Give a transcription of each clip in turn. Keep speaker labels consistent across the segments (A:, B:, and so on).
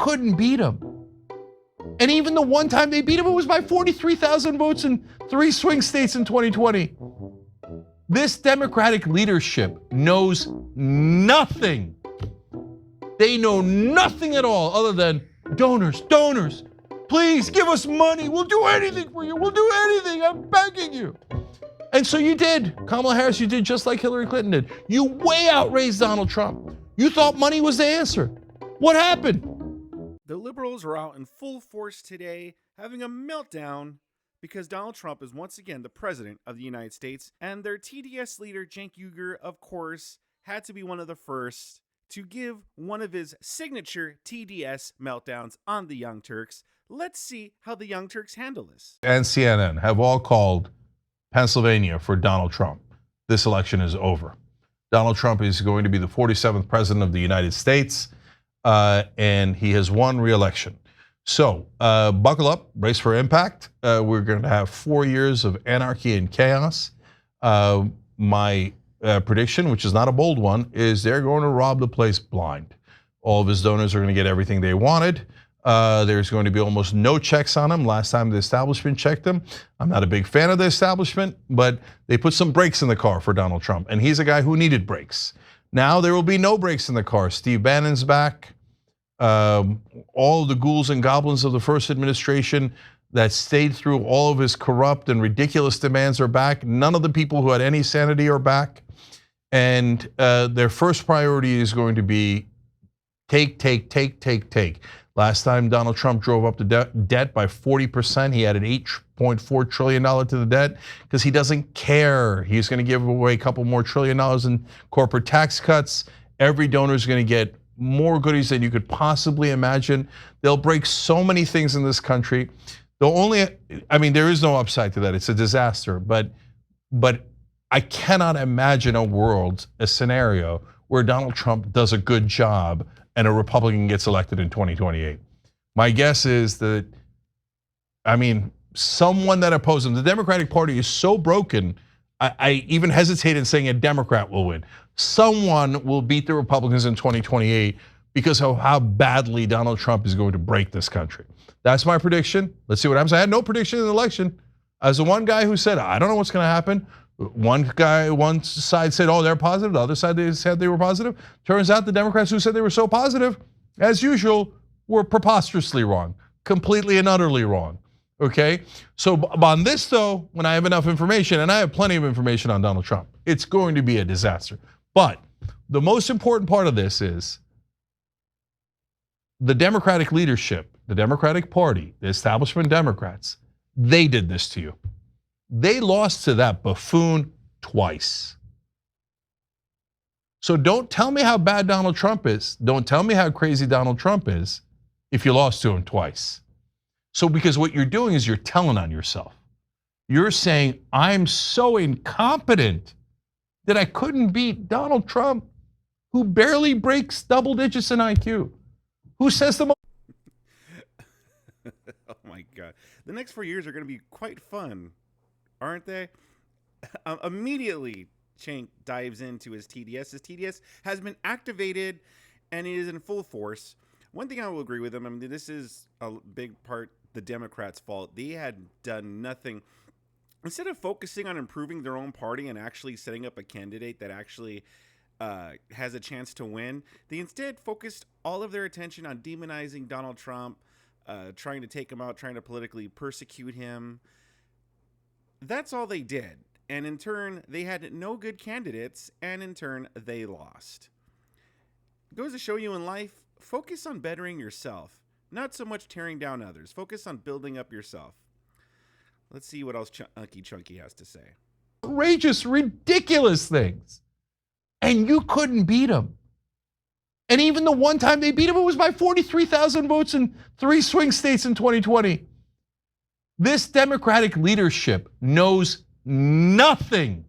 A: couldn't beat him. And even the one time they beat him, it was by 43,000 votes in 3 swing states in 2020. This Democratic leadership knows nothing. They know nothing at all other than donors. Please give us money. We'll do anything for you. We'll do anything. I'm begging you. And so you did. Kamala Harris, you did just like Hillary Clinton did. You way outraised Donald Trump. You thought money was the answer. What happened?
B: The liberals are out in full force today, having a meltdown because Donald Trump is once again the president of the United States, and their TDS leader, Cenk Uygur, of course, had to be one of the first to give one of his signature TDS meltdowns on the Young Turks. Let's see how the Young Turks handle this.
A: And CNN have all called Pennsylvania for Donald Trump. This election is over. Donald Trump is going to be the 47th president of the United States, and he has won re-election. So buckle up, brace for impact. We're going to have 4 years of anarchy and chaos. My prediction, which is not a bold one, is they're going to rob the place blind. All of his donors are going to get everything they wanted. There's going to be almost no checks on him. Last time the establishment checked him, I'm not a big fan of the establishment, but they put some brakes in the car for Donald Trump, and he's a guy who needed brakes. Now there will be no brakes in the car. Steve Bannon's back. All of the ghouls and goblins of the first administration that stayed through all of his corrupt and ridiculous demands are back. None of the people who had any sanity are back. And their first priority is going to be take. Last time Donald Trump drove up the debt by 40%, he added $8.4 trillion to the debt because he doesn't care. He's going to give away a couple more $1 trillion in corporate tax cuts. Every donor is going to get more goodies than you could possibly imagine. They'll break so many things in this country. There is no upside to that. It's a disaster. But I cannot imagine a scenario where Donald Trump does a good job and a Republican gets elected in 2028. My guess is that, someone that opposed him, the Democratic Party is so broken, I even hesitate in saying a Democrat will win. Someone will beat the Republicans in 2028 because of how badly Donald Trump is going to break this country. That's my prediction. Let's see what happens. I had no prediction in the election. As the one guy who said, I don't know what's going to happen. One side said, oh, they're positive. The other side, they said they were positive. Turns out the Democrats who said they were so positive, as usual, were preposterously wrong, completely and utterly wrong. Okay, so on this though, when I have enough information, and I have plenty of information on Donald Trump, it's going to be a disaster. But the most important part of this is the Democratic leadership, the Democratic Party, the establishment Democrats, they did this to you. They lost to that buffoon twice. So don't tell me how bad Donald Trump is. Don't tell me how crazy Donald Trump is if you lost to him twice. So because what you're doing is you're telling on yourself. You're saying, I'm so incompetent that I couldn't beat Donald Trump, who barely breaks double digits in IQ, who says the most.
B: Oh my God. The next 4 years are going to be quite fun, aren't they? Immediately, Cenk dives into his TDS. His TDS has been activated and it is in full force. One thing I will agree with him, this is a big part the Democrats' fault. They had done nothing. Instead of focusing on improving their own party and actually setting up a candidate that actually has a chance to win, they instead focused all of their attention on demonizing Donald Trump, trying to take him out, trying to politically persecute him. That's all they did. And in turn, they had no good candidates, and in turn, they lost. It goes to show you in life, focus on bettering yourself. Not so much tearing down others. Focus on building up yourself. Let's see what else Chunky has to say.
A: Outrageous, ridiculous things. And you couldn't beat him. And even the one time they beat him, it was by 43,000 votes in 3 swing states in 2020. This Democratic leadership knows nothing.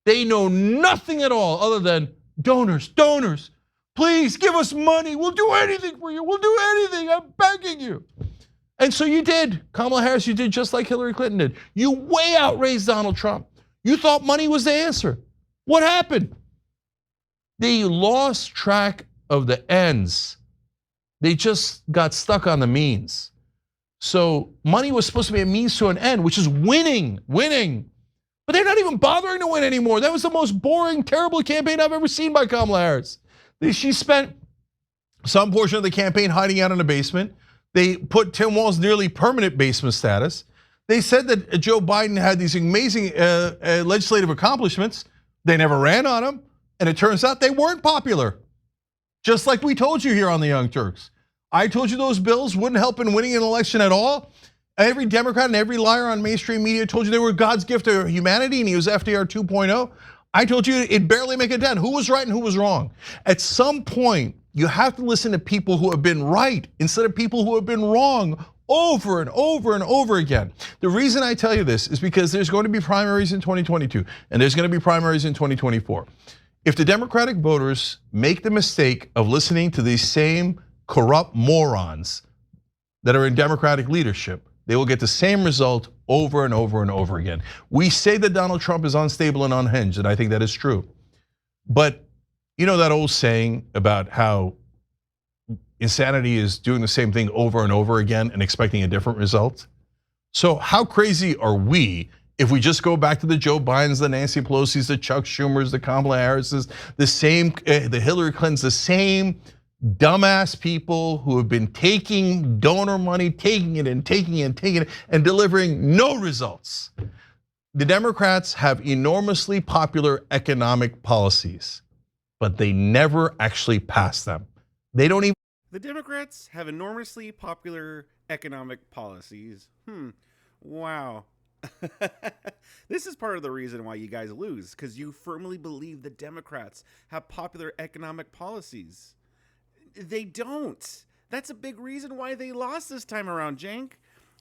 A: They know nothing at all other than donors. Please give us money. We'll do anything for you. We'll do anything. I'm begging you. And so you did. Kamala Harris, you did just like Hillary Clinton did. You way outraised Donald Trump. You thought money was the answer. What happened? They lost track of the ends. They just got stuck on the means. So money was supposed to be a means to an end, which is winning. But they're not even bothering to win anymore. That was the most boring, terrible campaign I've ever seen by Kamala Harris. She spent some portion of the campaign hiding out in a basement. They put Tim Walz nearly permanent basement status. They said that Joe Biden had these amazing legislative accomplishments. They never ran on him. And it turns out they weren't popular. Just like we told you here on the Young Turks. I told you those bills wouldn't help in winning an election at all. Every Democrat and every liar on mainstream media told you they were God's gift to humanity and he was FDR 2.0. I told you it barely make a dent. Who was right and who was wrong? At some point, you have to listen to people who have been right instead of people who have been wrong over and over and over again. The reason I tell you this is because there's going to be primaries in 2022 and there's going to be primaries in 2024. If the Democratic voters make the mistake of listening to these same corrupt morons that are in Democratic leadership, they will get the same result over and over and over again. We say that Donald Trump is unstable and unhinged, and I think that is true. But you know that old saying about how insanity is doing the same thing over and over again and expecting a different result? So how crazy are we if we just go back to the Joe Bidens, the Nancy Pelosi's, the Chuck Schumers, the Kamala Harris's, the Hillary Clintons, the same dumbass people who have been taking donor money, taking it and delivering no results. The Democrats have enormously popular economic policies, but they never actually pass them. They don't even.
B: The Democrats have enormously popular economic policies. Wow. This is part of the reason why you guys lose, because you firmly believe the Democrats have popular economic policies. They don't. That's a big reason why they lost this time around, Cenk.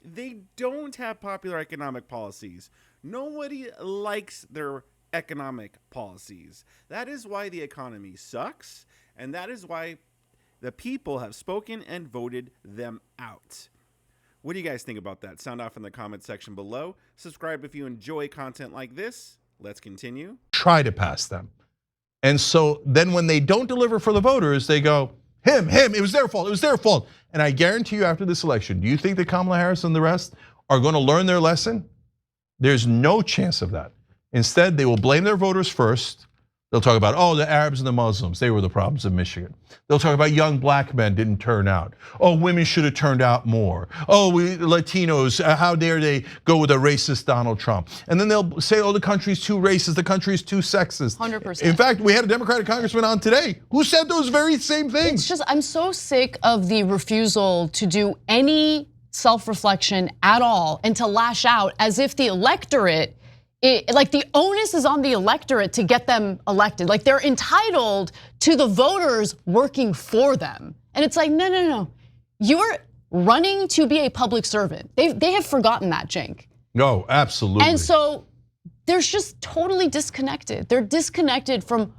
B: They don't have popular economic policies. Nobody likes their economic policies. That is why the economy sucks, and that is why the people have spoken and voted them out. What do you guys think about that? Sound off in the comment section below. Subscribe if you enjoy content like this. Let's continue.
A: Try to pass them. And so then when they don't deliver for the voters, they go, him, it was their fault. And I guarantee you after this election, do you think that Kamala Harris and the rest are going to learn their lesson? There's no chance of that. Instead, they will blame their voters first. They'll talk about, oh, the Arabs and the Muslims, they were the problems in Michigan. They'll talk about young black men didn't turn out. Oh, women should have turned out more. Oh, we Latinos, how dare they go with a racist Donald Trump? And then they'll say, oh, the country's too racist, the country's too sexist.
C: 100%.
A: In fact, we had a Democratic congressman on today who said those very same things.
C: It's just, I'm so sick of the refusal to do any self-reflection at all and to lash out as if the electorate, like the onus is on the electorate to get them elected. Like they're entitled to the voters working for them. And it's like, no. You're running to be a public servant. They have forgotten that, Cenk.
A: No, absolutely.
C: And so they're just totally disconnected. They're disconnected from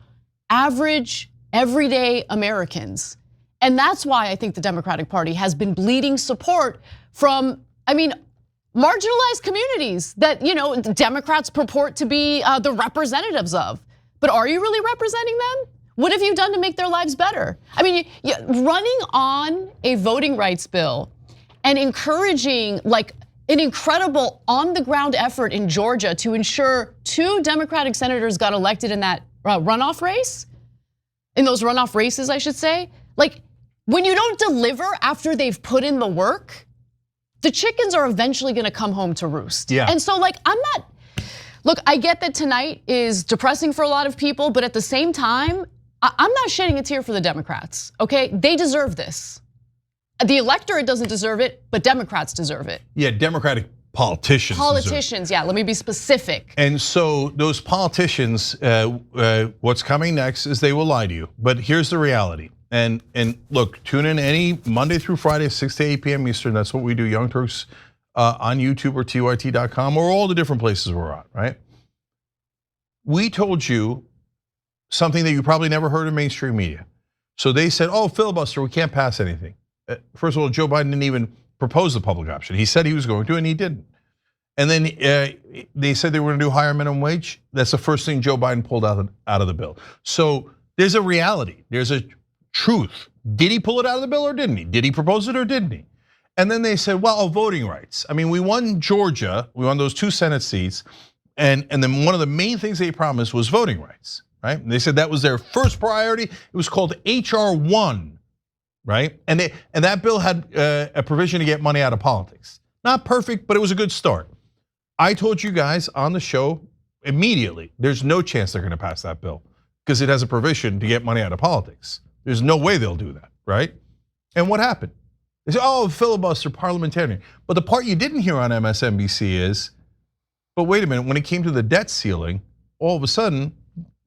C: average, everyday Americans. And that's why I think the Democratic Party has been bleeding support from, marginalized communities that Democrats purport to be the representatives of. But are you really representing them? What have you done to make their lives better? Running on a voting rights bill and encouraging like an incredible on-the-ground effort in Georgia to ensure 2 Democratic senators got elected in that runoff race, in those runoff races, I should say. Like when you don't deliver after they've put in the work, the chickens are eventually gonna come home to roost.
A: Yeah.
C: And so look, I get that tonight is depressing for a lot of people, but at the same time, I'm not shedding a tear for the Democrats, okay? They deserve this. The electorate doesn't deserve it, but Democrats deserve it.
A: Yeah, Democratic politicians.
C: Politicians, yeah, let me be specific.
A: And so those politicians, what's coming next is they will lie to you. But here's the reality. And look, tune in any Monday through Friday, 6 to 8 p.m. Eastern. That's what we do, Young Turks, on YouTube or TYT.com or all the different places we're on, right? We told you something that you probably never heard in mainstream media. So they said, oh, filibuster, we can't pass anything. First of all, Joe Biden didn't even propose the public option. He said he was going to, and he didn't. And then they said they were going to do higher minimum wage. That's the first thing Joe Biden pulled out of the bill. So there's a reality. There's a truth Did he pull it out of the bill or didn't he? Did he propose it or didn't he? And then they said, well, voting rights. I mean, we won Georgia, we won those 2 Senate seats, and then one of the main things they promised was voting rights, right? And they said that was their first priority. It was called HR 1, right? And that bill had a provision to get money out of politics. Not perfect, but it was a good start. I told you guys on the show immediately, there's no chance they're gonna pass that bill because it has a provision to get money out of politics. There's no way they'll do that, right? And what happened? They say, oh, filibuster, parliamentarian. But the part you didn't hear on MSNBC is, but wait a minute, when it came to the debt ceiling, all of a sudden,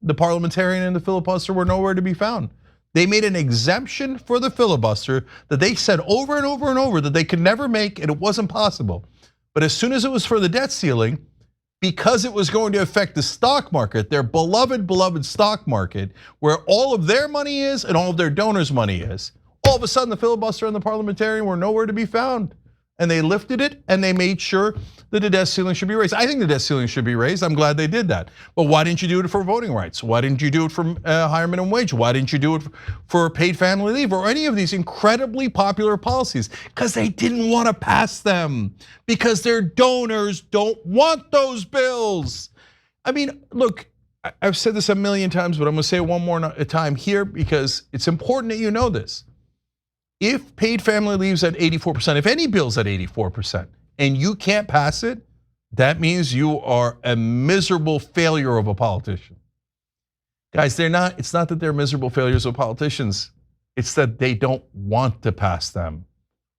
A: the parliamentarian and the filibuster were nowhere to be found. They made an exemption for the filibuster that they said over and over and over that they could never make, and it wasn't possible. But as soon as it was for the debt ceiling, because it was going to affect the stock market, their beloved stock market, where all of their money is and all of their donors' money is, all of a sudden the filibuster and the parliamentarian were nowhere to be found. And they lifted it and they made sure that the debt ceiling should be raised. I think the debt ceiling should be raised. I'm glad they did that. But why didn't you do it for voting rights? Why didn't you do it for higher minimum wage? Why didn't you do it for paid family leave or any of these incredibly popular policies? Because they didn't want to pass them. Because their donors don't want those bills. I mean, look, I've said this a million times, but I'm going to say it one more time here because it's important that you know this. If paid family leave's at 84%, if any bill's at 84%, and you can't pass it, that means you are a miserable failure of a politician. Guys, it's not that they're miserable failures of politicians, it's that they don't want to pass them.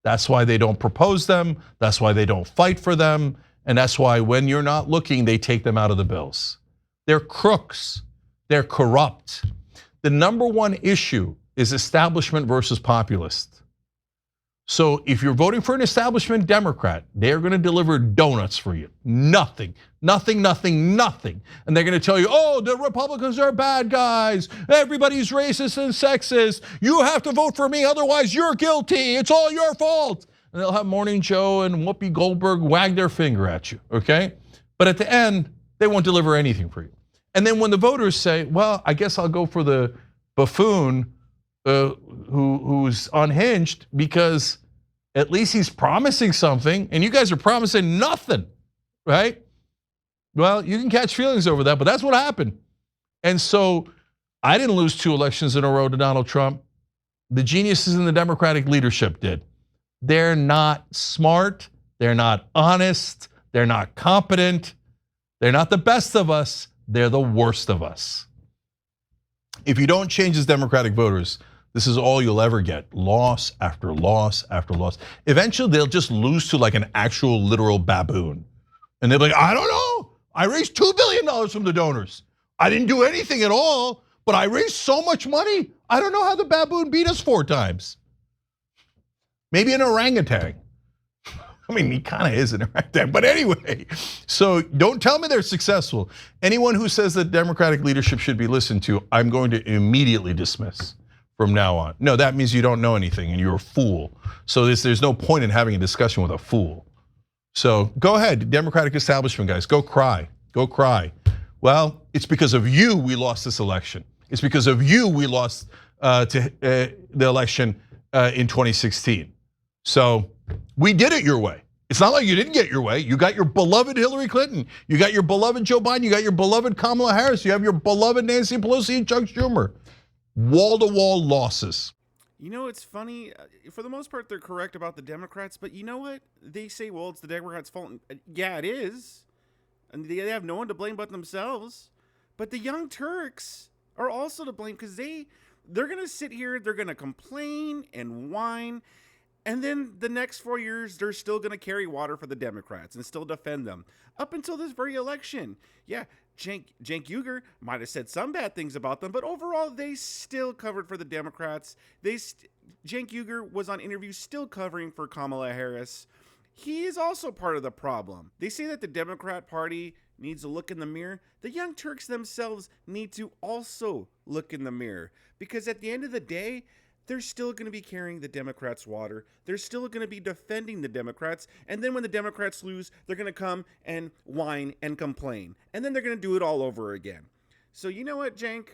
A: That's why they don't propose them, that's why they don't fight for them, and that's why when you're not looking, they take them out of the bills. They're crooks, they're corrupt. The number one issue is establishment versus populist. So if you're voting for an establishment Democrat, they're gonna deliver donuts for you. Nothing. And they're gonna tell you, oh, the Republicans are bad guys. Everybody's racist and sexist. You have to vote for me, otherwise you're guilty. It's all your fault. And they'll have Morning Joe and Whoopi Goldberg wag their finger at you, okay? But at the end, they won't deliver anything for you. And then when the voters say, well, I guess I'll go for the buffoon who's unhinged because at least he's promising something and you guys are promising nothing, right? Well, you can catch feelings over that, but that's what happened. And so I didn't lose 2 elections in a row to Donald Trump. The geniuses in the Democratic leadership did. They're not smart, they're not honest, they're not competent, they're not the best of us, they're the worst of us. If you don't change as Democratic voters, this is all you'll ever get, loss after loss after loss. Eventually they'll just lose to like an actual literal baboon. And they'll be like, I don't know, I raised $2 billion from the donors. I didn't do anything at all, but I raised so much money. I don't know how the baboon beat us 4 times. Maybe an orangutan. I mean, he kind of is an orangutan, but anyway. So don't tell me they're successful. Anyone who says that Democratic leadership should be listened to, I'm going to immediately dismiss from now on. No, that means you don't know anything and you're a fool. So there's no point in having a discussion with a fool. So go ahead, Democratic establishment guys, go cry, go cry. Well, it's because of you we lost this election. It's because of you we lost the election in 2016. So we did it your way. It's not like you didn't get your way. You got your beloved Hillary Clinton. You got your beloved Joe Biden. You got your beloved Kamala Harris. You have your beloved Nancy Pelosi and Chuck Schumer. Wall-to-wall losses.
B: You know, it's funny. For the most part, they're correct about the Democrats. But you know what? They say, well, it's the Democrats' fault. Yeah, it is. And they have no one to blame but themselves. But the Young Turks are also to blame because they're going to sit here, they're going to complain and whine. And then the next 4 years, they're still going to carry water for the Democrats and still defend them up until this very election. Yeah, Cenk Uygur might have said some bad things about them, but overall, they still covered for the Democrats. Cenk Uygur was on interviews still covering for Kamala Harris. He is also part of the problem. They say that the Democrat Party needs to look in the mirror. The Young Turks themselves need to also look in the mirror because at the end of the day, they're still going to be carrying the Democrats' water. They're still going to be defending the Democrats. And then when the Democrats lose, they're going to come and whine and complain. And then they're going to do it all over again. So you know what, Cenk?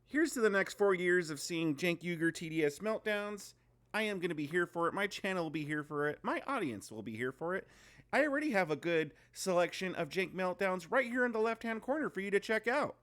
B: Here's to the next 4 years of seeing Cenk Uygur TDS meltdowns. I am going to be here for it. My channel will be here for it. My audience will be here for it. I already have a good selection of Cenk meltdowns right here in the left-hand corner for you to check out.